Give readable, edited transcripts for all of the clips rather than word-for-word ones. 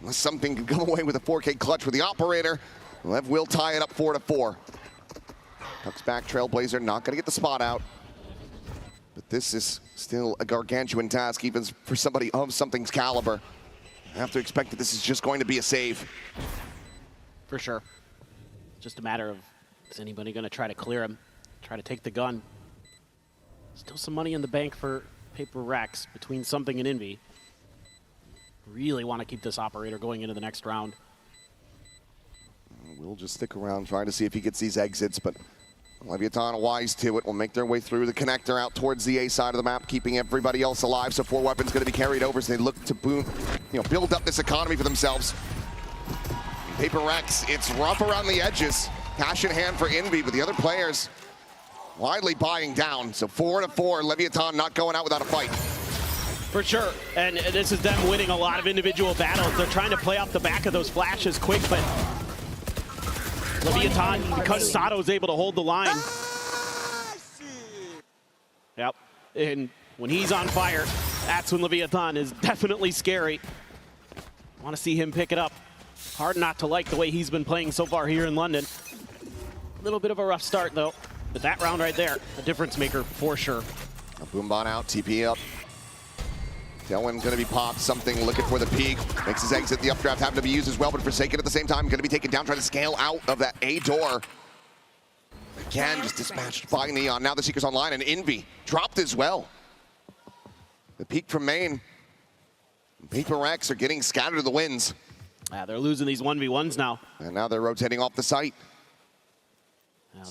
Unless something can come away with a 4K clutch with the operator, Lev will tie it up 4-4. Tucks back, Trailblazer not going to get the spot out. But this is still a gargantuan task, even for somebody of something's caliber. I have to expect that this is just going to be a save. For sure. Just a matter of, is anybody going to try to clear him? Try to take the gun? Still some money in the bank for PRX between something and Envy. Really want to keep this operator going into the next round. We'll just stick around trying to see if he gets these exits, but Leviathan wise to it will make their way through the connector out towards the A side of the map, keeping everybody else alive. So 4 weapons going to be carried over as they look to build up this economy for themselves. PRX, it's rough around the edges. Cash in hand for Envy, but the other players widely buying down. So 4-4, Leviathan not going out without a fight. For sure, and this is them winning a lot of individual battles. They're trying to play off the back of those flashes quick, but Leviathan, because Sato's able to hold the line. Yep, and when he's on fire, that's when Leviathan is definitely scary. Want to see him pick it up. Hard not to like the way he's been playing so far here in London. A little bit of a rough start, though. But that round right there, a difference maker for sure. Boombot out, TP up. Tailwind gonna be popped, something looking for the peak. Makes his exit, the updraft having to be used as well, but Forsaken at the same time, gonna be taken down, trying to scale out of that A door. Again, just dispatched by Neon. Now the Seeker's online, and Envy dropped as well. The peak from main. PRX are getting scattered to the winds. Yeah, they're losing these 1v1s now. And now they're rotating off the site. Now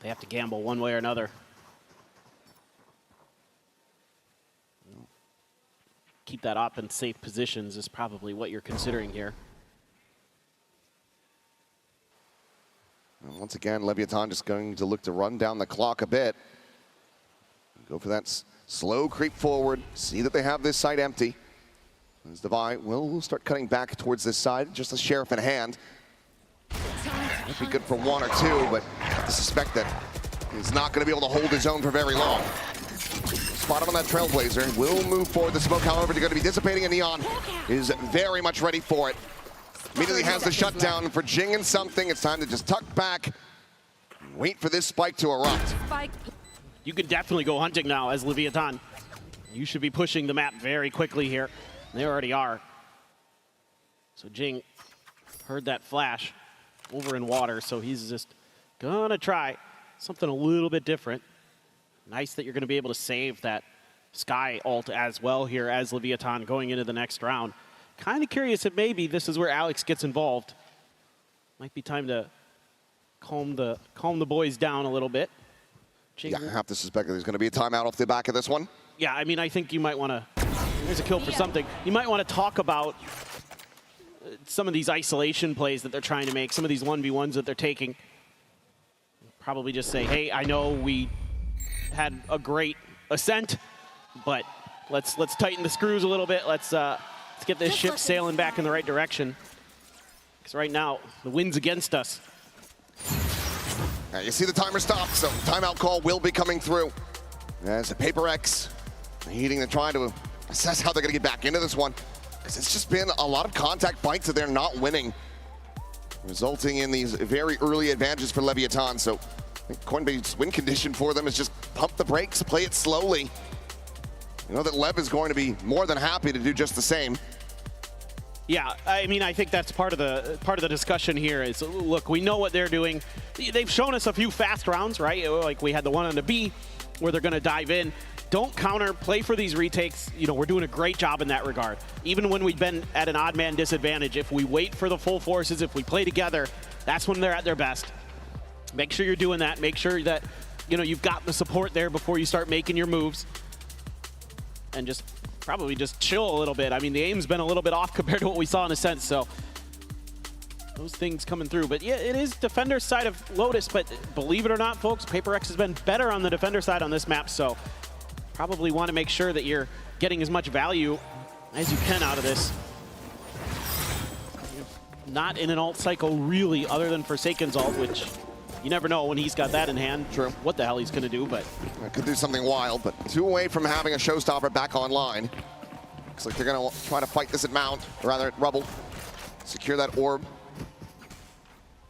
they have to gamble one way or another. Keep that op in safe positions is probably what you're considering here. And once again, Leviathan just going to look to run down the clock a bit. Go for that slow creep forward. See that they have this site empty. As Devi will start cutting back towards this side, just a sheriff in hand. Might be good for 1 or 2, but I have to suspect that he's not going to be able to hold his own for very long. Spot him on that Trailblazer. Will move forward. The smoke, however, is going to be dissipating, and Neon is very much ready for it. Immediately has the shutdown for Jing and something. It's time to just tuck back and wait for this spike to erupt. You could definitely go hunting now as Leviathan. You should be pushing the map very quickly here. They already are. So Jing heard that flash over in water, so he's just gonna try something a little bit different. Nice that you're gonna be able to save that Sky ult as well here as Leviathan going into the next round. Kind of curious if maybe this is where Alex gets involved. Might be time to calm the boys down a little bit. Jing, yeah, I have to suspect that there's gonna be a timeout off the back of this one. Yeah, I mean, I think you might wanna, there's a kill for something. You might want to talk about some of these isolation plays that they're trying to make, some of these 1v1s that they're taking. Probably just say, hey, I know we had a great ascent, but let's tighten the screws a little bit. Let's get this ship sailing back in the right direction. Because right now, the wind's against us. You see the timer stop, so timeout call will be coming through. As PRX needing to try to assess how they're going to get back into this one. Because it's just been a lot of contact fights that they're not winning, resulting in these very early advantages for Leviathan. So I think Coinbase's win condition for them is just pump the brakes, play it slowly. You know that Lev is going to be more than happy to do just the same. Yeah, I mean, I think that's part of the discussion here is, look, we know what they're doing. They've shown us a few fast rounds, right? Like we had the one on the B where they're going to dive in. Don't counter, play for these retakes. You know, we're doing a great job in that regard. Even when we've been at an odd man disadvantage, if we wait for the full forces, if we play together, that's when they're at their best. Make sure you're doing that. Make sure that, you know, you've got the support there before you start making your moves. And just probably just chill a little bit. I mean, the aim's been a little bit off compared to what we saw in a sense, so those things coming through. But yeah, it is defender side of Lotus, but believe it or not, folks, PRX has been better on the defender side on this map, so probably want to make sure that you're getting as much value as you can out of this. Not in an ult cycle really, other than Forsaken's ult, which you never know when he's got that in hand. True. What the hell he's gonna do, but I could do something wild, but 2 away from having a showstopper back online. Looks like they're gonna try to fight this at Mount, or rather at Rubble. secure that orb.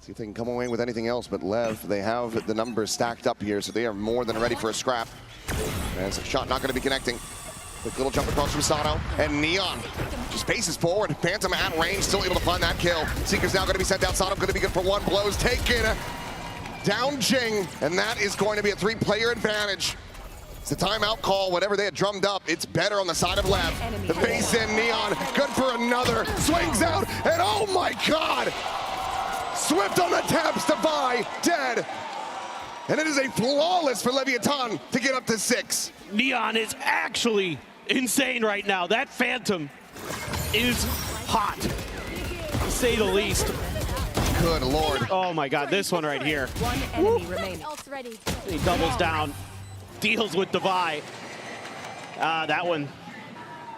See if they can come away with anything else, but LEV, they have the numbers stacked up here, so they are more than ready for a scrap. As a shot not going to be connecting. Quick little jump across from Sato, and Neon just paces forward. Phantom at range, still able to find that kill. Seeker's now going to be sent out. Sato going to be good for one. Blows taken. Down Jing, and that is going to be a 3-player advantage. It's a timeout call. Whatever they had drummed up, it's better on the side of LEV. The base in, Neon, good for another. Swings out, and oh my god! Swift on the taps, Devi, dead. And it is a flawless for Leviathan to get up to 6. Neon is actually insane right now. That Phantom is hot, to say the least. Good lord. Oh my god, this one right here. One enemy remaining. He doubles down, deals with Devi. That one,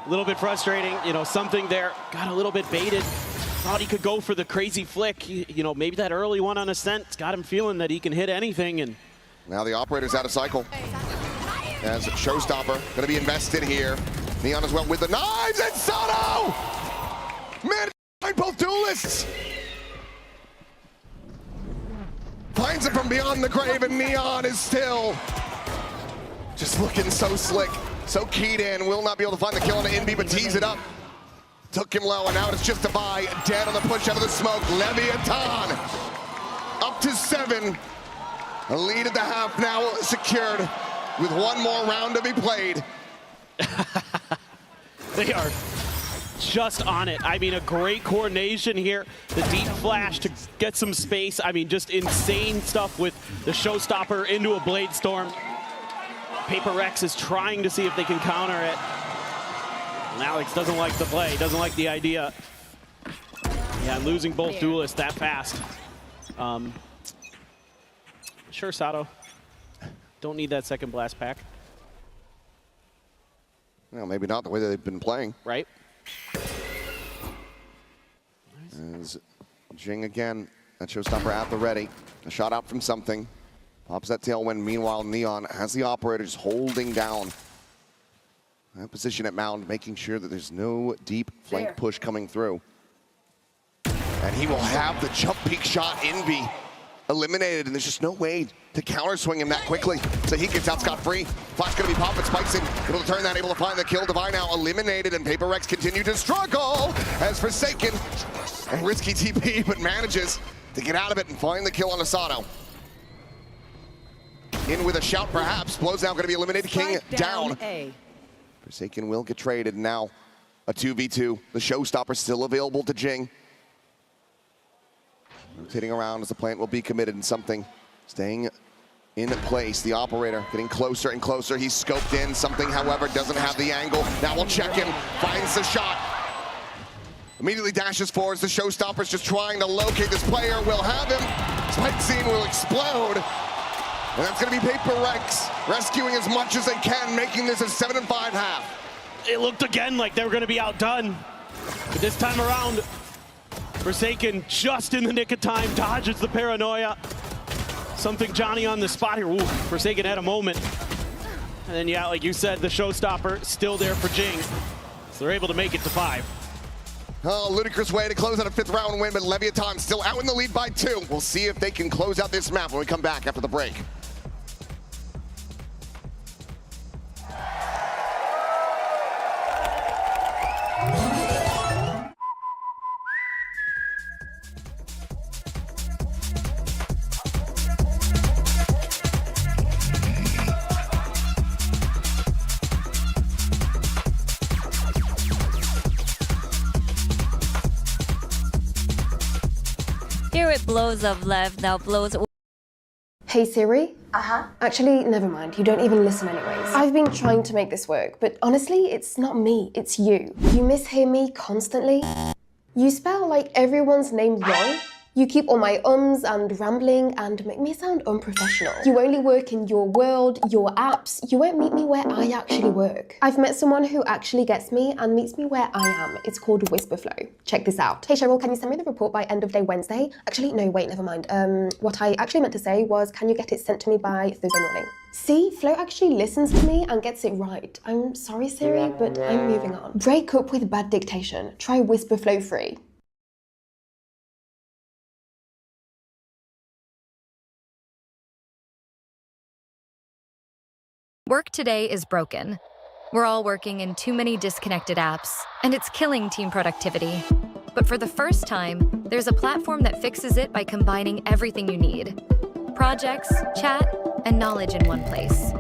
a little bit frustrating. You know, something there, got a little bit baited. Thought he could go for the crazy flick. You know, maybe that early one on Ascent's got him feeling that he can hit anything. And now the operator's out of cycle. As Showstopper going to be invested here. Neon as well with the knives, and Sato! Man, both duelists! Finds it from beyond the grave, and Neon is still just looking so slick, so keyed in. Will not be able to find the kill on the Invi, but tees it up. Took him low, and now it's just Devi, dead on the push out of the smoke. Leviathan up to 7. A lead at the half now secured with one more round to be played. they are just on it. I mean, a great coordination here. The deep flash to get some space. I mean, just insane stuff with the Showstopper into a Blade Storm. PRX is trying to see if they can counter it. And Alex doesn't like the play, doesn't like the idea. Yeah, losing both duelists that fast. Sure, Sato. Don't need that second blast pack. Well, maybe not the way that they've been playing. Right. As Jing again, that Showstopper at the ready. A shot out from something. Pops that tailwind. Meanwhile, Neon has the operator just holding down that position at Mound, making sure that there's no deep flank push coming through. And he will have the jump peak shot Envy eliminated, and there's just no way to counter swing him that quickly. So he gets out scot-free. Flash gonna be popping, spikes in, able to turn that, able to find the kill. Devi now eliminated, and PRX continue to struggle as Forsaken and risky TP, but manages to get out of it and find the kill on Asano. In with a shout perhaps, blows now gonna be eliminated. King down. Forsaken will get traded, now a 2v2. The Showstopper still available to Jing. Rotating around as the plant will be committed, and something staying in place. The operator getting closer and closer. He's scoped in. Something, however, doesn't have the angle. Now we'll check him. Finds the shot. Immediately dashes forwards. The Showstopper's just trying to locate this player. Will have him. Spike scene will explode. And that's going to be PRX rescuing as much as they can, making this a 7-5 half. It looked again like they were going to be outdone. But this time around, Forsaken just in the nick of time, dodges the paranoia. Something Johnny on the spot here. Ooh, Forsaken had a moment. And then, yeah, like you said, the Showstopper still there for Jing. So they're able to make it to 5. Oh, ludicrous way to close out a 5th round win, but Leviathan still out in the lead by 2. We'll see if they can close out this map when we come back after the break. Here it blows of LEV, now blows. Hey Siri? Actually, never mind. You don't even listen anyways. I've been trying to make this work, but honestly, it's not me, it's you. You mishear me constantly. You spell like everyone's name wrong. You keep all my ums and rambling and make me sound unprofessional. You only work in your world, your apps. You won't meet me where I actually work. I've met someone who actually gets me and meets me where I am. It's called Whisperflow. Check this out. Hey Cheryl, can you send me the report by end of day Wednesday? Actually, no, wait, never mind. What I actually meant to say was, can you get it sent to me by Thursday morning? See, Flo actually listens to me and gets it right. I'm sorry, Siri, but I'm moving on. Break up with bad dictation. Try Whisperflow free. Work today is broken. We're all working in too many disconnected apps, and it's killing team productivity. But for the first time, there's a platform that fixes it by combining everything you need. Projects, chat, and knowledge in one place.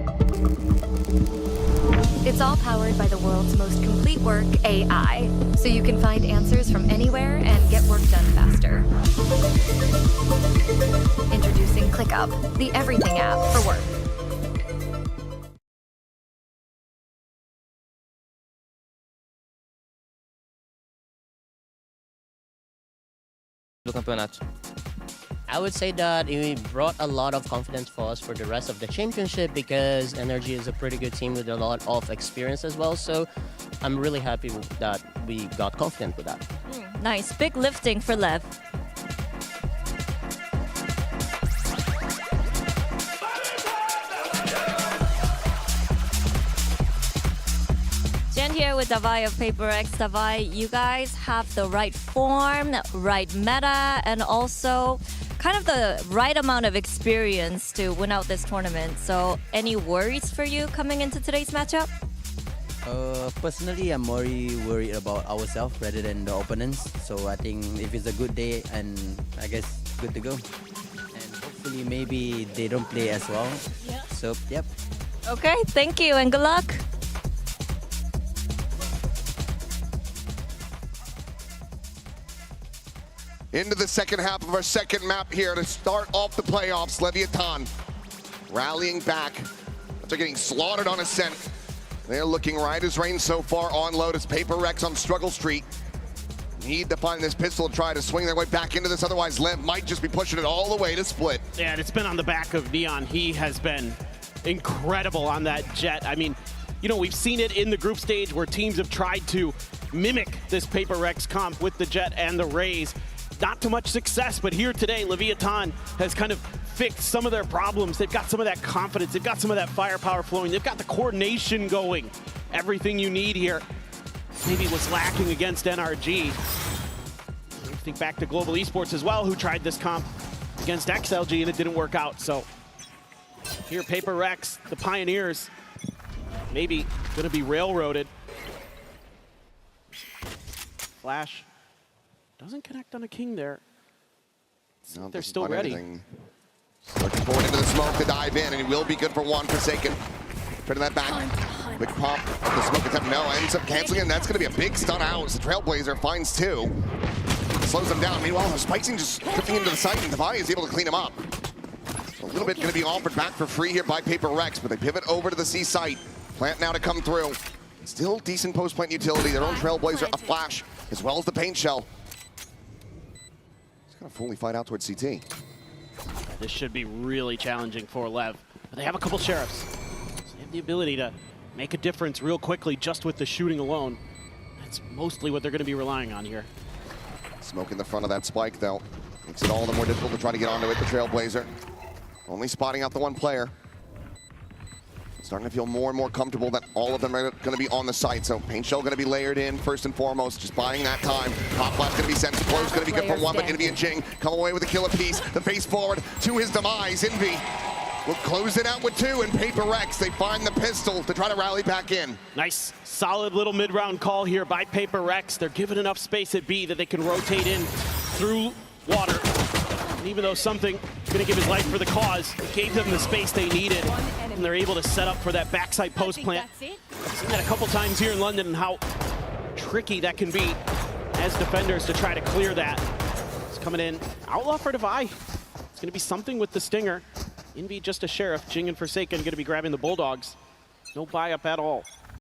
It's all powered by the world's most complete work AI, so you can find answers from anywhere and get work done faster. Introducing ClickUp, the everything app for work. do campeonato? I would say that it brought a lot of confidence for us for the rest of the championship because Energy is a pretty good team with a lot of experience as well. So I'm really happy that we got confident with that. Nice. Big lifting for LEV. Jen here with Davai of PRX. Davai, you guys have the right form, right meta, and also kind of the right amount of experience to win out this tournament. So any worries for you coming into today's matchup? Personally, I'm more worried about ourselves rather than the opponents. So I think if it's a good day, and I guess good to go. And hopefully maybe they don't play as well. Yeah. So, yep. Okay, thank you and good luck. Into the second half of our second map here to start off the playoffs. Leviathan rallying back after getting slaughtered on Ascent. They're looking right as rain so far on Lotus. PRX on Struggle Street. Need to find this pistol to try to swing their way back into this. Otherwise, LEV might just be pushing it all the way to split. Yeah, and it's been on the back of Neon. He has been incredible on that jet. I mean, you know, we've seen it in the group stage where teams have tried to mimic this PRX comp with the jet and the Rays. Not too much success, but here today, Leviathan has kind of fixed some of their problems. They've got some of that confidence. They've got some of that firepower flowing. They've got the coordination going. Everything you need here. Maybe was lacking against NRG. Think back to Global Esports as well, who tried this comp against XLG and it didn't work out. So here, PRX, the Pioneers, maybe gonna be railroaded. Flash. Doesn't connect on a king there. No, they're still ready. Looking forward into the smoke to dive in, and he will be good for one. Forsaken. Turning that back. Quick pop of the smoke attempt. No, ends up canceling, and that's going to be a big stun out. The Trailblazer finds two. Slows them down. Meanwhile, Spicing just drifting into the site, and Davai is able to clean him up. A little bit going to be offered back for free here by PRX, but they pivot over to the C site. Plant now to come through. Still decent post-plant utility. Their own Trailblazer, a flash, as well as the paint shell. Gonna fully fight out towards CT. This should be really challenging for LEV, but they have a couple Sheriffs. So they have the ability to make a difference real quickly just with the shooting alone. That's mostly what they're gonna be relying on here. Smoke in the front of that spike though. Makes it all the more difficult to try to get onto it, the Trailblazer. Only spotting out the one player. Starting to feel more and more comfortable that all of them are going to be on the site. So paint shell going to be layered in first and foremost, just buying that time. Pop flash going to be sent. Flow's going to be good for one, but going to be a Jing. Come away with a killer piece. The face forward to his demise. Envy will close it out with two, and PRX, they find the pistol to try to rally back in. Nice, solid little mid-round call here by PRX. They're given enough space at B that they can rotate in through water. And even though something going to give his life for the cause, it gave them the space they needed, and they're able to set up for that backside post plant. I've seen that a couple times here in London and how tricky that can be as defenders to try to clear that. It's coming in. Outlaw for Davai. It's going to be something with the Stinger. Envy just a Sheriff. Jing and Forsaken going to be grabbing the Bulldogs. No buy up at all.